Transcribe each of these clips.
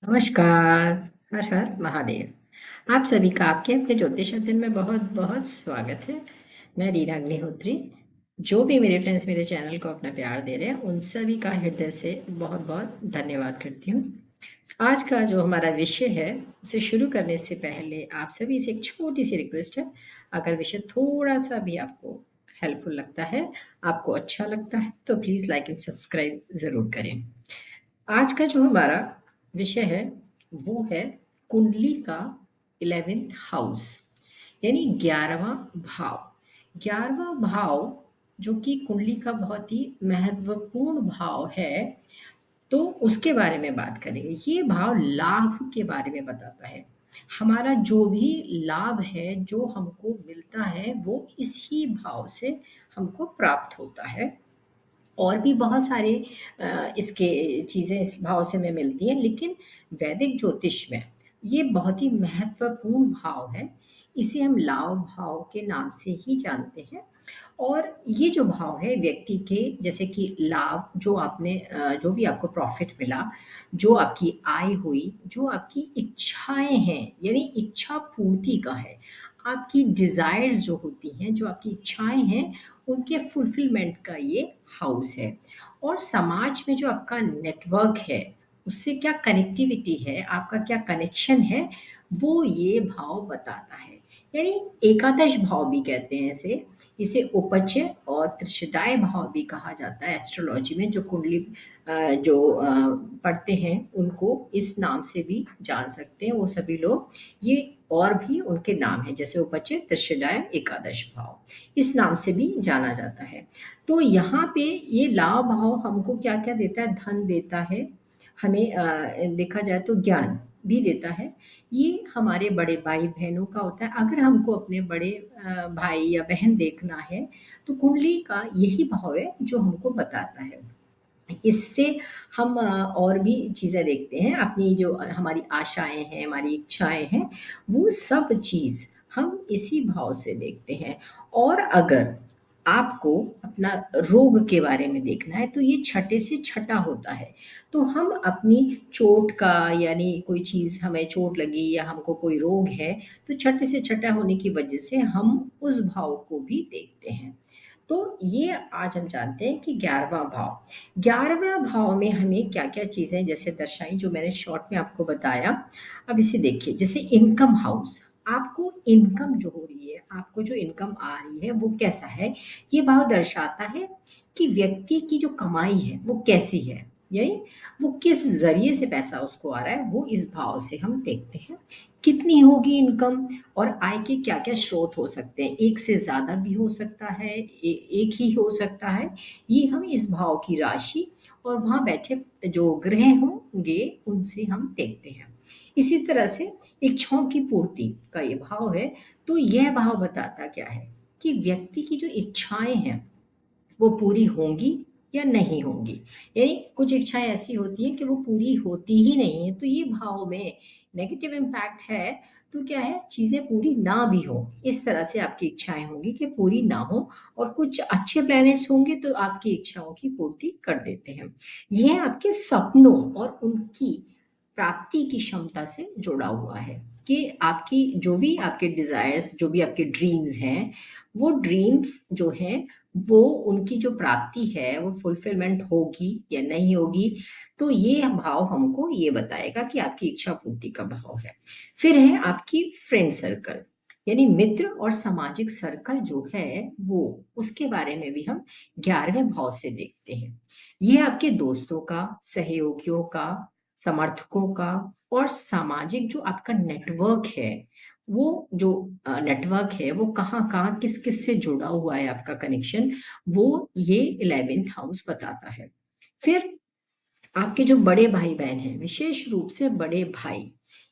नमस्कार, हर हर महादेव। आप सभी का आपके अपने ज्योतिष अध्ययन में बहुत बहुत स्वागत है। मैं रीना अग्निहोत्री। जो भी मेरे फ्रेंड्स मेरे चैनल को अपना प्यार दे रहे हैं उन सभी का हृदय से बहुत बहुत धन्यवाद करती हूँ। आज का जो हमारा विषय है उसे शुरू करने से पहले आप सभी से एक छोटी सी रिक्वेस्ट है। अगर विषय थोड़ा सा भी आपको हेल्पफुल लगता है, आपको अच्छा लगता है, तो प्लीज़ लाइक एंड सब्सक्राइब ज़रूर करें। आज का जो हमारा विषय है वो है कुंडली का 11th हाउस, यानी 11वां भाव। 11वां भाव जो कि कुंडली का बहुत ही महत्वपूर्ण भाव है, तो उसके बारे में बात करेंगे। ये भाव लाभ के बारे में बताता है। हमारा जो भी लाभ है, जो हमको मिलता है, वो इसी भाव से हमको प्राप्त होता है। और भी बहुत सारे इसके चीज़ें इस भाव से हमें मिलती हैं, लेकिन वैदिक ज्योतिष में ये बहुत ही महत्वपूर्ण भाव है। इसे हम लाभ भाव के नाम से ही जानते हैं। और ये जो भाव है व्यक्ति के, जैसे कि लाभ जो आपने जो भी आपको प्रॉफिट मिला, जो आपकी आय हुई, जो आपकी इच्छाएं हैं, यानी इच्छा पूर्ति का है। आपकी डिजायर्स जो होती हैं, जो आपकी इच्छाएं हैं, उनके फुलफिलमेंट का ये हाउस है। और समाज में जो आपका नेटवर्क है, उससे क्या कनेक्टिविटी है, आपका क्या कनेक्शन है, वो ये भाव बताता है। यानी एकादश भाव भी कहते हैं इसे। इसे उपचय और त्रिशदाय भाव भी कहा जाता है एस्ट्रोलॉजी में। जो कुंडली पढ़ते हैं उनको इस नाम से भी जान सकते हैं वो सभी लोग। ये और भी उनके नाम हैं, जैसे उपचय, त्रिशदाय, एकादश भाव, इस नाम से भी जाना जाता है। तो यहाँ पे ये लाभ भाव हमको क्या क्या देता है? धन देता है हमें, देखा जाए तो ज्ञान भी देता है। ये हमारे बड़े भाई बहनों का होता है। अगर हमको अपने बड़े भाई या बहन देखना है, तो कुंडली का यही भाव है जो हमको बताता है। इससे हम और भी चीज़ें देखते हैं। अपनी जो हमारी आशाएँ हैं, हमारी इच्छाएँ हैं, वो सब चीज़ हम इसी भाव से देखते हैं। और अगर आपको अपना रोग के बारे में देखना है, तो ये छठे से छठा होता है। तो हम अपनी चोट का, यानी कोई चीज़ हमें चोट लगी या हमको कोई रोग है, तो छठे से छठा होने की वजह से हम उस भाव को भी देखते हैं। तो ये आज हम जानते हैं कि 11वां भाव, 11वें भाव में हमें क्या-क्या चीज़ें जैसे दर्शाई, जो मैंने शॉर्ट में आपको बताया। अब इसे देखिए, जैसे इनकम हाउस, आपको इनकम जो हो रही है, आपको जो इनकम आ रही है, वो कैसा है? ये भाव दर्शाता है कि व्यक्ति की जो कमाई है, वो कैसी है? यानी वो किस ज़रिए से पैसा उसको आ रहा है, वो इस भाव से हम देखते हैं। कितनी होगी इनकम और आय के क्या-क्या स्रोत हो सकते हैं? एक से ज़्यादा भी हो सकता है, एक ही हो सकता है। ये हम इस भाव की राशि और वहाँ बैठे जो ग्रह होंगे उनसे हम देखते हैं। इसी तरह से इच्छाओं की पूर्ति का ये भाव है। तो यह भाव बताता क्या है कि व्यक्ति की जो इच्छाएं हैं वो पूरी होंगी या नहीं होंगी। यानी कुछ इच्छाएं ऐसी होती हैं कि वो पूरी होती ही नहीं है, तो ये भाव में नेगेटिव इम्पैक्ट है। तो क्या है, चीज़ें पूरी ना भी हो, इस तरह से आपकी इच्छाएं होंगी कि पूरी ना हो। और कुछ अच्छे प्लैनेट्स होंगे तो आपकी इच्छाओं की पूर्ति कर देते हैं। यह आपके सपनों और उनकी प्राप्ति की क्षमता से जुड़ा हुआ है कि आपकी जो भी आपके डिजायर्स, जो भी आपके ड्रीम्स हैं, वो ड्रीम्स जो हैं, वो उनकी जो प्राप्ति है वो फुलफिलमेंट होगी या नहीं होगी। तो ये भाव हमको ये बताएगा कि आपकी इच्छा पूर्ति का भाव है। फिर है आपकी फ्रेंड सर्कल, यानी मित्र और सामाजिक सर्कल जो है वो, उसके बारे में भी हम 11वें भाव से देखते हैं। ये आपके दोस्तों का, सहयोगियों का, समर्थकों का और सामाजिक जो आपका नेटवर्क है, वो जो नेटवर्क है वो कहाँ-कहाँ, किस-किस से जुड़ा हुआ है आपका कनेक्शन, वो ये 11th हाउस बताता है। फिर आपके जो बड़े भाई-बहन हैं, विशेष रूप से बड़े भाई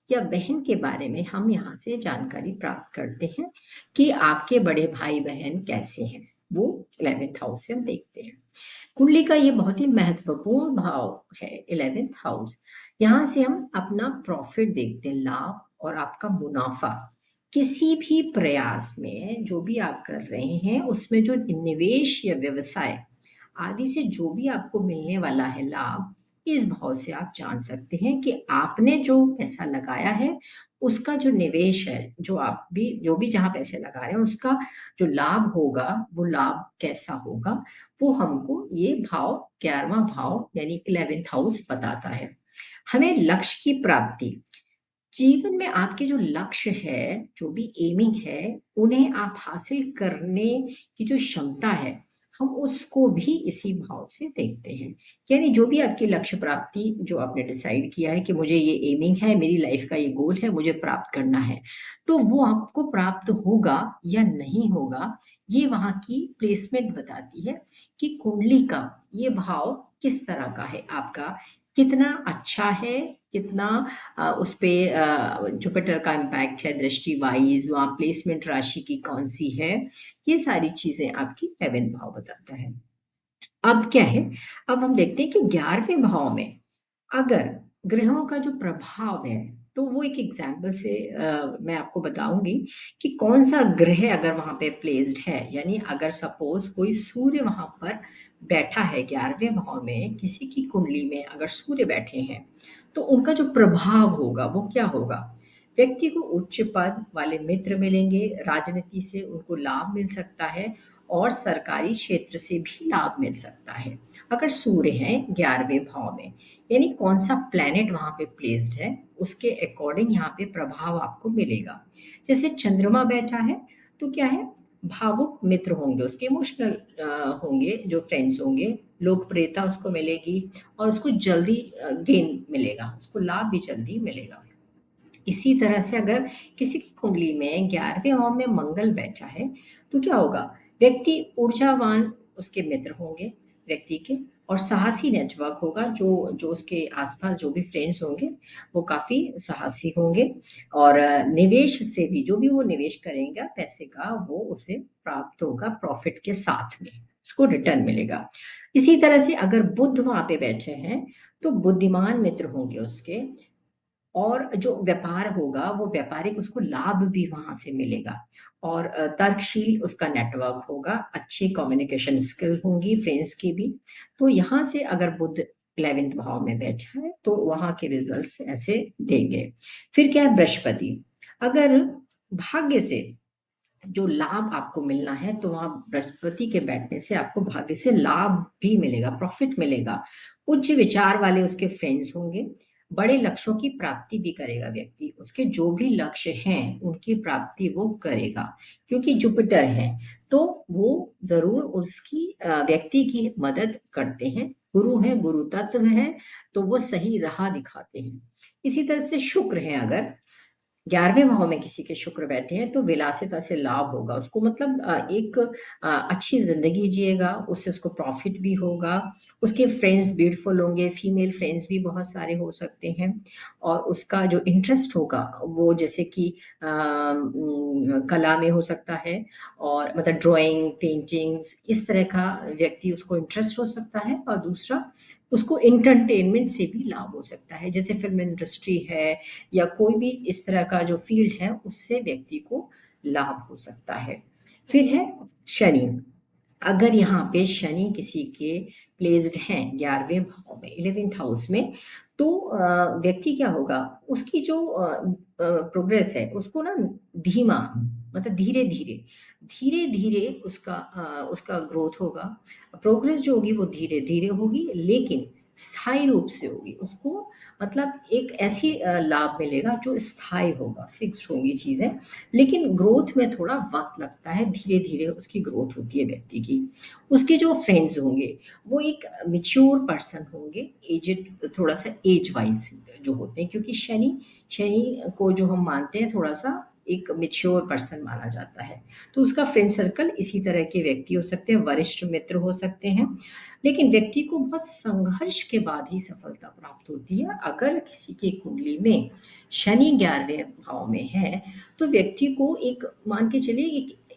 या बहन के बारे में हम यहाँ से जानकारी प्राप्त करते हैं कि आपके बड़े भाई-बहन कैसे हैं, वो 11th हाउस से हम देखते हैं। कुंडली का ये बहुत ही महत्वपूर्ण भाव है 11th हाउस। यहाँ से हम अपना प्रॉफिट देखते हैं, लाभ और आपका मुनाफा। किसी भी प्रयास में जो भी आप कर रहे हैं, उसमें जो निवेश या व्यवसाय आदि से जो भी आपको मिलने वाला है लाभ, इस भाव से आप जान सकते हैं कि आपने जो पैसा लगाया है, उसका जो निवेश है, जो भी जहाँ पैसे लगा रहे हैं, उसका जो लाभ होगा, वो लाभ कैसा होगा, वो हमको ये भाव 11वां भाव यानी 11th हाउस बताता है। हमें लक्ष्य की प्राप्ति, जीवन में आपके जो लक्ष्य है, जो भी एमिंग है, उन्हें आप हासिल करने की जो क्षमता है, हम उसको भी इसी भाव से देखते हैं। यानी जो भी आपकी लक्ष्य प्राप्ति जो आपने डिसाइड किया है कि मुझे ये एमिंग है, मेरी लाइफ का ये गोल है, मुझे प्राप्त करना है, तो वो आपको प्राप्त होगा या नहीं होगा, ये वहाँ की प्लेसमेंट बताती है कि कुंडली का ये भाव किस तरह का है आपका, कितना अच्छा है, कितना उस पे जुपिटर का इम्पैक्ट है दृष्टि वाइज, वहाँ प्लेसमेंट राशि की कौन सी है, ये सारी चीजें आपकी 11वें भाव बताता है। अब क्या है, अब हम देखते हैं कि 11वें भाव में अगर ग्रहों का जो प्रभाव है, तो वो एक एग्जाम्पल से मैं आपको बताऊंगी कि कौन सा ग्रह अगर वहां पे प्लेस्ड है, यानी अगर सपोज कोई सूर्य वहां पर बैठा है 11वें भाव में, किसी की कुंडली में अगर सूर्य बैठे हैं, तो उनका जो प्रभाव होगा वो क्या होगा, व्यक्ति को उच्च पद वाले मित्र मिलेंगे, राजनीति से उनको लाभ मिल सकता है और सरकारी क्षेत्र से भी लाभ मिल सकता है अगर सूर्य है 11वें भाव में। यानी कौन सा प्लैनेट वहां पे प्लेस्ड है, उसके अकॉर्डिंग यहाँ पे प्रभाव आपको मिलेगा। जैसे चंद्रमा बैठा है, तो क्या है, भावुक मित्र होंगे उसके, इमोशनल होंगे, जो फ्रेंड्स होंगे, लोकप्रियता उसको मिलेगी और उसको जल्दी गेन मिलेगा, उसको लाभ भी जल्दी मिलेगा। इसी तरह से अगर किसी की कुंडली में 11वें भाव में मंगल बैठा है, तो क्या होगा, व्यक्ति ऊर्जावान उसके मित्र होंगे व्यक्ति के, और साहसी नेटवर्क होगा, जो जो उसके आसपास जो भी फ्रेंड्स होंगे वो काफी साहसी होंगे, और निवेश से भी जो भी वो निवेश करेगा पैसे का, वो उसे प्राप्त होगा प्रॉफिट के साथ में, उसको रिटर्न मिलेगा। इसी तरह से अगर बुध वहां पे बैठे हैं, तो बुद्धिमान मित्र होंगे उसके, और जो व्यापार होगा वो व्यापारिक उसको लाभ भी वहां से मिलेगा, और तर्कशील उसका नेटवर्क होगा, अच्छी कम्युनिकेशन स्किल होंगी फ्रेंड्स की भी। तो यहाँ से अगर बुध 11th भाव में बैठा है, तो वहां के रिजल्ट्स ऐसे देंगे। फिर क्या है, बृहस्पति, अगर भाग्य से जो लाभ आपको मिलना है, तो वहां बृहस्पति के बैठने से आपको भाग्य से लाभ भी मिलेगा, प्रॉफिट मिलेगा, उच्च विचार वाले उसके फ्रेंड्स होंगे, बड़े लक्ष्यों की प्राप्ति भी करेगा व्यक्ति, उसके जो भी लक्ष्य हैं उनकी प्राप्ति वो करेगा, क्योंकि जुपिटर है, तो वो जरूर उसकी व्यक्ति की मदद करते हैं, गुरु है, गुरु तत्व है, तो वो सही राह दिखाते हैं। इसी तरह से शुक्र है, अगर 11वें भाव में किसी के शुक्र बैठे हैं, तो विलासिता से लाभ होगा उसको, मतलब एक अच्छी जिंदगी जिएगा, उससे उसको प्रॉफिट भी होगा, उसके फ्रेंड्स ब्यूटीफुल होंगे, फीमेल फ्रेंड्स भी बहुत सारे हो सकते हैं, और उसका जो इंटरेस्ट होगा वो जैसे कि कला में हो सकता है, और मतलब ड्राइंग, पेंटिंग्स, इस तरह का व्यक्ति उसको इंटरेस्ट हो सकता है, और दूसरा उसको एंटरटेनमेंट से भी लाभ हो सकता है, जैसे फिल्म इंडस्ट्री है या कोई भी इस तरह का जो फील्ड है, उससे व्यक्ति को लाभ हो सकता है। फिर है शनि, अगर यहाँ पे शनि किसी के प्लेस्ड हैं 11वें भाव में 11th हाउस में, तो व्यक्ति क्या होगा, उसकी जो प्रोग्रेस है उसको ना धीमा, मतलब धीरे धीरे, धीरे धीरे उसका ग्रोथ होगा, प्रोग्रेस जो होगी वो धीरे धीरे होगी, लेकिन स्थायी रूप से होगी उसको, मतलब एक ऐसी लाभ मिलेगा जो स्थायी होगा, फिक्स्ड होंगी चीजें, लेकिन ग्रोथ में थोड़ा वक्त लगता है, धीरे धीरे उसकी ग्रोथ होती है व्यक्ति की। उसके जो फ्रेंड्स होंगे वो एक मेच्योर पर्सन होंगे, एजेड, थोड़ा सा एज वाइज जो होते हैं, क्योंकि शनि, शनि को जो हम मानते हैं थोड़ा सा एक मेच्योर पर्सन माना जाता है, तो उसका फ्रेंड सर्कल इसी तरह के व्यक्ति हो सकते हैं, वरिष्ठ मित्र हो सकते हैं, लेकिन व्यक्ति को बहुत संघर्ष के बाद ही सफलता प्राप्त होती है। अगर किसी की कुंडली में शनि 11वें भाव में है, तो व्यक्ति को एक, मान के चलिए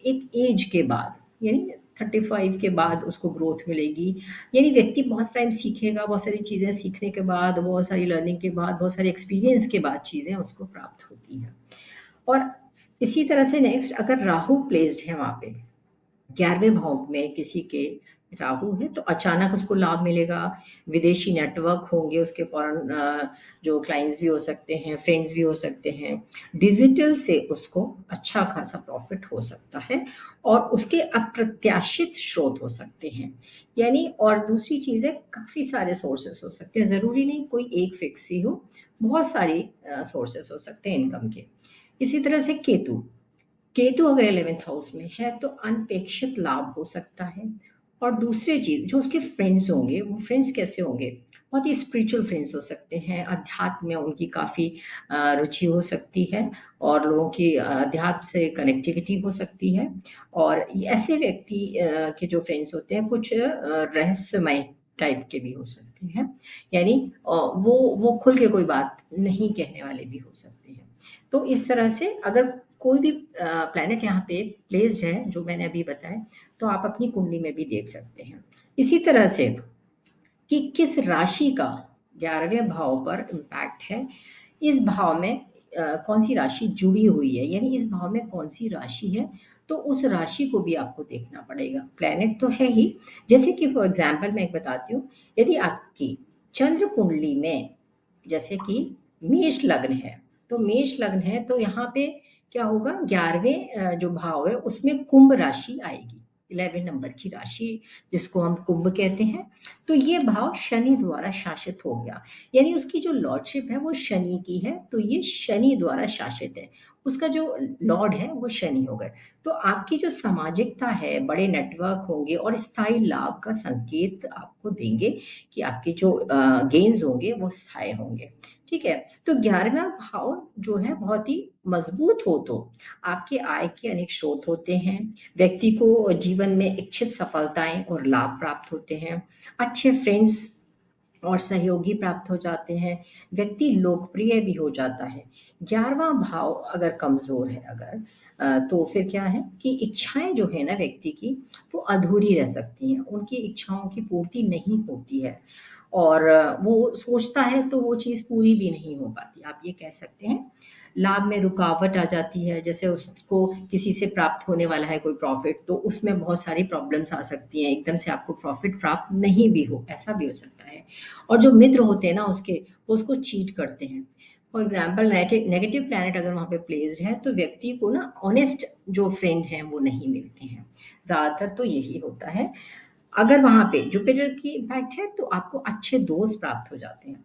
एक एज के बाद, यानी 35 के बाद उसको ग्रोथ मिलेगी, यानी व्यक्ति बहुत टाइम सीखेगा, बहुत सारी चीज़ें सीखने के बाद, बहुत सारी लर्निंग के बाद, बहुत सारे एक्सपीरियंस के बाद चीज़ें उसको प्राप्त होती हैं। और इसी तरह से नेक्स्ट, अगर राहु प्लेस्ड है वहाँ पे 11वें भाव में किसी के, राहु है तो अचानक उसको लाभ मिलेगा, विदेशी नेटवर्क होंगे उसके, फॉरेन जो क्लाइंट्स भी हो सकते हैं, फ्रेंड्स भी हो सकते हैं। डिजिटल से उसको अच्छा खासा प्रॉफिट हो सकता है और उसके अप्रत्याशित स्रोत हो सकते हैं। यानी और दूसरी चीज़ है, काफ़ी सारे सोर्सेस हो सकते हैं, ज़रूरी नहीं कोई एक फिक्स ही हो, बहुत सारे सोर्सेस हो सकते हैं इनकम के। इसी तरह से केतु, केतु अगर 11th हाउस में है तो अनपेक्षित लाभ हो सकता है। और दूसरी चीज जो उसके फ्रेंड्स होंगे, वो फ्रेंड्स कैसे होंगे, बहुत ही स्पिरिचुअल फ्रेंड्स हो सकते हैं, अध्यात्म में उनकी काफ़ी रुचि हो सकती है और लोगों की अध्यात्म से कनेक्टिविटी हो सकती है। और ये ऐसे व्यक्ति के जो फ्रेंड्स होते हैं कुछ रहस्यमय टाइप के भी हो सकते हैं, यानी वो खुल के कोई बात नहीं कहने वाले भी हो सकते हैं। तो इस तरह से अगर कोई भी प्लैनेट यहाँ पे प्लेस्ड है जो मैंने अभी बताया, तो आप अपनी कुंडली में भी देख सकते हैं। इसी तरह से कि किस राशि का 11वें भाव पर इम्पैक्ट है, इस भाव में कौन सी राशि जुड़ी हुई है, यानी इस भाव में कौन सी राशि है, तो उस राशि को भी आपको देखना पड़ेगा। प्लैनेट तो है ही, जैसे कि फॉर एग्जाम्पल मैं एक बताती हूँ, यदि आपकी चंद्र कुंडली में जैसे कि मेष लग्न है, तो मेष लग्न है तो यहाँ पे क्या होगा, 11वें जो भाव है उसमें कुंभ राशि आएगी, 11 नंबर की राशि जिसको हम कुंभ कहते हैं। तो ये भाव शनि द्वारा शासित हो गया, यानी उसकी जो लॉर्डशिप है वो शनि की है, तो ये शनि द्वारा शासित है, उसका जो लॉर्ड है वो शनि हो गए। तो आपकी जो सामाजिकता है, बड़े नेटवर्क होंगे और स्थायी लाभ का संकेत आपको देंगे कि आपके जो गेन्स होंगे वो स्थायी होंगे। ठीक है, तो 11वां भाव जो है बहुत ही मजबूत हो तो आपके आय के अनेक स्रोत होते हैं, व्यक्ति को जीवन में इच्छित सफलताएं और लाभ प्राप्त होते हैं, अच्छे फ्रेंड्स और सहयोगी प्राप्त हो जाते हैं, व्यक्ति लोकप्रिय भी हो जाता है। 11वां भाव अगर कमजोर है अगर तो फिर क्या है कि इच्छाएं जो है ना व्यक्ति की, वो अधूरी रह सकती हैं, उनकी इच्छाओं की पूर्ति नहीं होती है और वो सोचता है तो वो चीज़ पूरी भी नहीं हो पाती, आप ये कह सकते हैं। लाभ में रुकावट आ जाती है, जैसे उसको किसी से प्राप्त होने वाला है कोई प्रॉफिट, तो उसमें बहुत सारी प्रॉब्लम्स आ सकती हैं, एकदम से आपको प्रॉफिट प्राप्त नहीं भी हो, ऐसा भी हो सकता है। और जो मित्र होते हैं ना उसके, वो उसको चीट करते हैं। फॉर एग्जाम्पल नेगेटिव प्लैनेट अगर वहाँ पे प्लेस्ड है तो व्यक्ति को ना ऑनेस्ट जो फ्रेंड हैं वो नहीं मिलते हैं, ज़्यादातर तो यही होता है। अगर वहाँ पे जुपिटर की इम्पैक्ट है तो आपको अच्छे दोस्त प्राप्त हो जाते हैं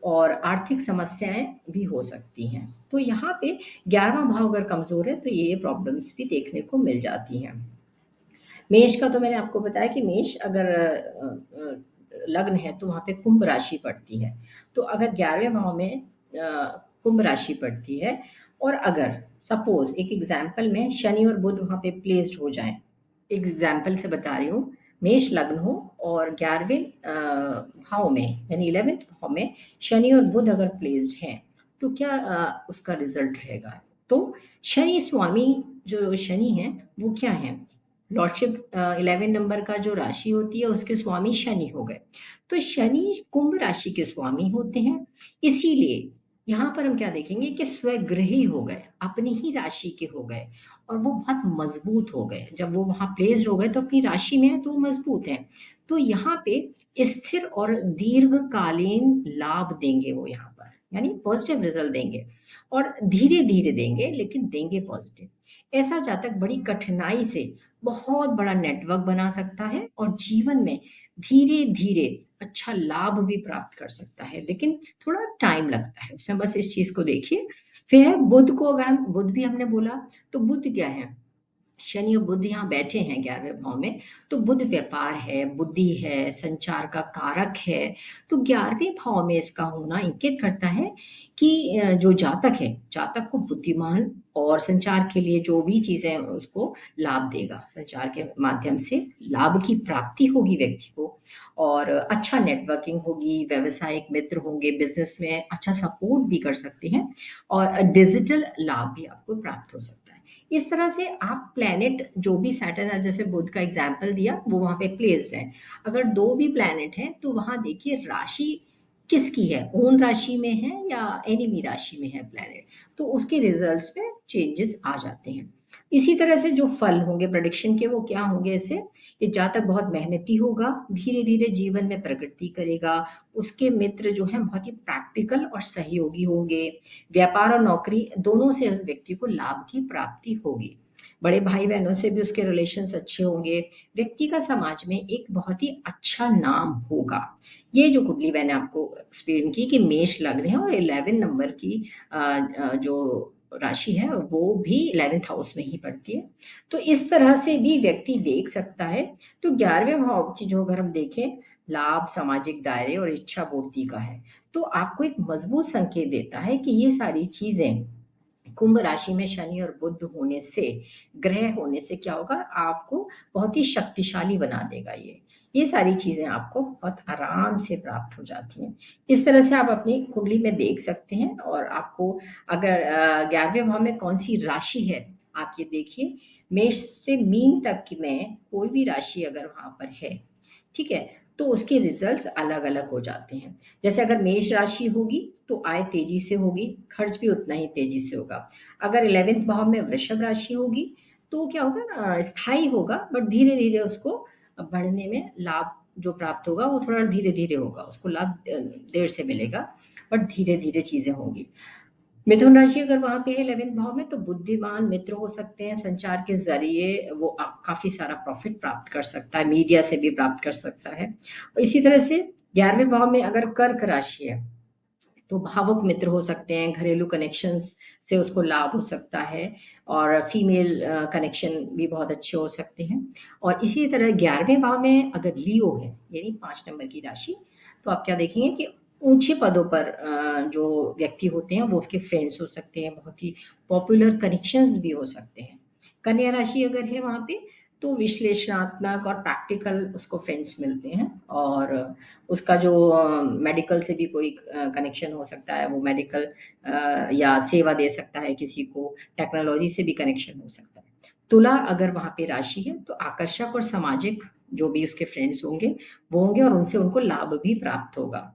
और आर्थिक समस्याएं भी हो सकती हैं। तो यहाँ पे 11वां भाव अगर कमजोर है तो ये प्रॉब्लम्स भी देखने को मिल जाती हैं। मेष का तो मैंने आपको बताया कि मेष अगर लग्न है तो वहाँ पे कुंभ राशि पड़ती है। तो अगर 11वें भाव में कुंभ राशि पड़ती है और अगर सपोज एक एग्जाम्पल में शनि और बुध वहाँ पे प्लेस्ड हो जाएं, एक एग्जाम्पल से बता रही हूँ, मेष लग्न हो और 11वें भाव में यानी 11th भाव में शनि और बुध अगर प्लेस्ड हैं तो क्या उसका रिजल्ट रहेगा। तो शनि स्वामी जो शनि है वो क्या है, लॉर्डशिप 11 नंबर का जो राशि होती है उसके स्वामी शनि हो गए, तो शनि कुंभ राशि के स्वामी होते हैं। इसीलिए यहाँ पर हम क्या देखेंगे कि स्वगृही हो गए, अपनी ही राशि के हो गए और वो बहुत मजबूत हो गए, जब वो वहां प्लेस्ड हो गए तो अपनी राशि में है तो वो मजबूत है। तो यहाँ पे स्थिर और दीर्घकालीन लाभ देंगे वो यहाँ पर, यानी पॉजिटिव रिजल्ट देंगे और धीरे धीरे देंगे लेकिन देंगे पॉजिटिव। ऐसा जातक बड़ी कठिनाई से बहुत बड़ा नेटवर्क बना सकता है और जीवन में धीरे धीरे अच्छा लाभ भी प्राप्त कर सकता है, लेकिन थोड़ा टाइम लगता है उसमें, बस इस चीज को देखिए। फिर है बुध को, अगर हम बुध भी हमने बोला, तो बुध क्या है, शनि और बुध यहाँ बैठे हैं 11वें भाव में, तो बुध व्यापार है, बुद्धि है, संचार का कारक है। तो 11वें भाव में इसका होना इंगित करता है कि जो जातक है, जातक को बुद्धिमान और संचार के लिए जो भी चीजें उसको लाभ देगा, संचार के माध्यम से लाभ की प्राप्ति होगी व्यक्ति को और अच्छा नेटवर्किंग होगी, व्यवसायिक मित्र होंगे, बिजनेस में अच्छा सपोर्ट भी कर सकते हैं और डिजिटल लाभ भी आपको प्राप्त हो सकता है। इस तरह से आप प्लैनेट जो भी सैटर्न है, जैसे बुध का एग्जाम्पल दिया, वो वहां पे प्लेस्ड है। अगर दो भी प्लैनेट हैं तो वहां देखिए राशि किसकी है, ओन राशि में है या एनिमी राशि में है प्लैनेट, तो उसके रिजल्ट्स में चेंजेस आ जाते हैं। इसी तरह से जो फल होंगे प्रेडिक्शन के वो क्या होंगे ऐसे, ये जातक बहुत मेहनती होगा, धीरे-धीरे जीवन में प्रगति करेगा, उसके मित्र जो हैं बहुत ही प्रैक्टिकल और सहयोगी होंगे, व्यापार और नौकरी दोनों से उस व्यक्ति को लाभ की प्राप्ति होगी। बड़े भाई-बहनों से भी उसके रिलेशंस अच्छे होंगे, व्यक्ति का समाज में एक बहुत ही अच्छा नाम होगा। ये जो कुंडली मैंने आपको एक्सप्लेन की कि मेष लग्न है और 11 नंबर की जो राशि है वो भी 11th हाउस में ही पड़ती है। तो इस तरह से भी व्यक्ति देख सकता है। तो 11वें भाव की जो अगर हम देखें लाभ, सामाजिक दायरे और इच्छा पूर्ति का है, तो आपको एक मजबूत संकेत देता है कि ये सारी चीज़ें कुंभ राशि में शनि और बुध होने से, ग्रह होने से क्या होगा आपको बहुत ही शक्तिशाली बना देगा ये। ये सारी चीज़ें आपको बहुत आराम से प्राप्त हो जाती हैं। इस तरह से आप अपनी कुंडली में देख सकते हैं और आपको अगर 11वें भाव में कौन-सी राशि है, आप ये देखिए मेष से मीन तक की में कोई भी राशि अगर वहाँ पर है, ठीक है? तो उसके रिज़ल्ट्स अलग-अलग हो जाते हैं। जैसे अगर मेष राशि होगी, तो आय तेज़ी से होगी, खर्च भी उतना ही तेज़ी से होगा। अगर 11th भाव में वृषभ राशि होगी, तो क्या होगा ना स्थायी होगा बट धीरे-धीरे उसको बढ़ने में लाभ जो प्राप्त होगा वो थोड़ा धीरे-धीरे होगा। उसको लाभ देर से मिलेगा बट धीरे-धीरे चीज़ें होंगी। मिथुन राशि अगर वहाँ पे है 11th भाव में तो बुद्धिमान मित्र हो सकते हैं, संचार के ज़रिए वो काफ़ी सारा प्रॉफ़िट प्राप्त कर सकता है, मीडिया से भी प्राप्त कर सकता है। और इसी तरह से 11वें भाव में अगर कर्क राशि है, तो भावुक मित्र हो सकते हैं, घरेलू कनेक्शंस से उसको लाभ हो सकता है और फीमेल कनेक्शन भी बहुत अच्छे हो सकते हैं। और इसी तरह 11वें भाव में अगर लियो है, यानी 5 नंबर की राशि, तो आप क्या देखेंगे कि ऊँचे पदों पर जो व्यक्ति होते हैं, वो उसके फ्रेंड्स हो सकते हैं, बहुत ही पॉपुलर कनेक्शंस भी हो सकते हैं। कन्या राशि अगर है वहाँ पे, तो विश्लेषणात्मक और प्रैक्टिकल उसको फ्रेंड्स मिलते हैं और उसका जो मेडिकल से भी कोई कनेक्शन हो सकता है, वो मेडिकल या सेवा दे सकता है किसी को, टेक्नोलॉजी से भी कनेक्शन हो सकता है। तुला अगर वहाँ पे राशि है, तो आकर्षक और सामाजिक जो भी उसके फ्रेंड्स होंगे, वो होंगे और उनसे उनको लाभ भी प्राप्त होगा।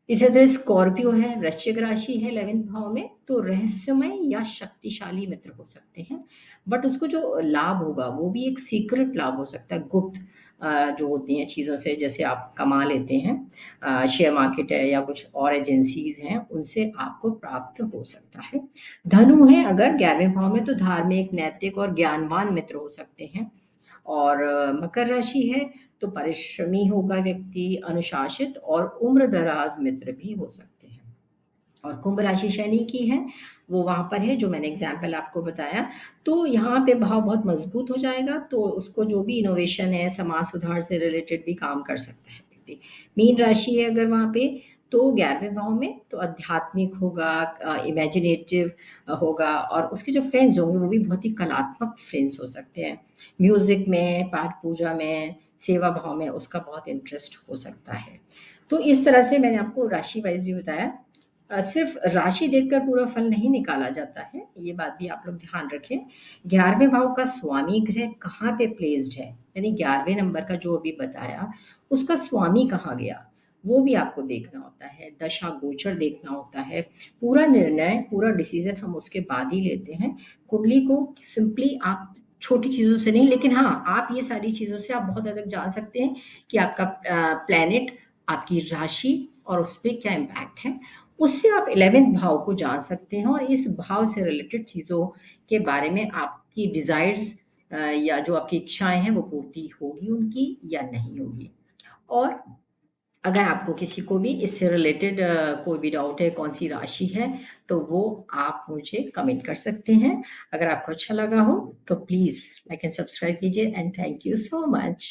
इसी तरह स्कॉर्पियो है, वृश्चिक राशि है 11th भाव में, तो रहस्यमय या शक्तिशाली मित्र हो सकते हैं। बट उसको जो लाभ होगा, वो भी एक सीक्रेट लाभ हो सकता है, गुप्त जो होती हैं चीज़ों से जैसे आप कमा लेते हैं शेयर मार्केट है या कुछ और एजेंसीज़ हैं, उनसे आपको प्राप्त हो सकता है। धनु है अगर 11वें भाव में, तो धार्मिक, नैतिक और ज्ञानवान मित्र हो सकते हैं। और मकर राशि है तो परिश्रमी होगा व्यक्ति, अनुशासित और उम्र-दराज़ मित्र भी हो सकते हैं। और कुंभ राशि शनि की है, वो वहाँ पर है जो मैंने एग्ज़ाम्पल आपको बताया। तो यहाँ पे भाव बहुत मज़बूत हो जाएगा, तो उसको जो भी इनोवेशन है, समाज सुधार से रिलेटेड भी काम कर सकता है व्यक्ति। मीन राशि है अगर वहाँ पे, तो 11वें भाव में तो आध्यात्मिक होगा इमेजिनेटिव होगा और उसके जो फ्रेंड्स होंगे, वो भी बहुत ही कलात्मक फ्रेंड्स हो सकते हैं। म्यूज़िक में, पाठ-पूजा में, सेवा भाव में उसका बहुत इंटरेस्ट हो सकता है। तो इस तरह से मैंने आपको राशि वाइज़ भी बताया। सिर्फ़ राशि देखकर पूरा फल नहीं निकाला जाता है, ये बात भी आप लोग ध्यान रखें। 11वें भाव का स्वामी ग्रह कहाँ पे प्लेस्ड है, यानी 11वें नंबर का जो अभी बताया, उसका स्वामी कहाँ गया, वो भी आपको देखना होता है। दशा-गोचर देखना होता है। पूरा निर्णय, पूरा डिसीज़न हम उसके बाद ही लेते हैं। कुंडली को सिंपली आप छोटी चीज़ों से नहीं लेकिन हाँ, आप ये सारी चीज़ों से आप बहुत हद तक जान सकते हैं कि आपका प्लैनेट, आपकी राशि और उसपे क्या इम्पैक्ट है। उससे आप 11th भाव को जान सकते हैं और इस भाव से रिलेटेड चीज़ों के बारे में आपकी डिज़ायर्स या जो आपकी इच्छाएँ हैं वो पूर्ति होगी उनकी या नहीं होगी। और अगर आपको किसी को भी इससे रिलेटेड कोई भी डाउट है कौन-सी राशि है, तो वो आप मुझे कमेंट कर सकते हैं। अगर आपको अच्छा लगा हो तो प्लीज़ लाइक एंड सब्सक्राइब कीजिए and thank you so much.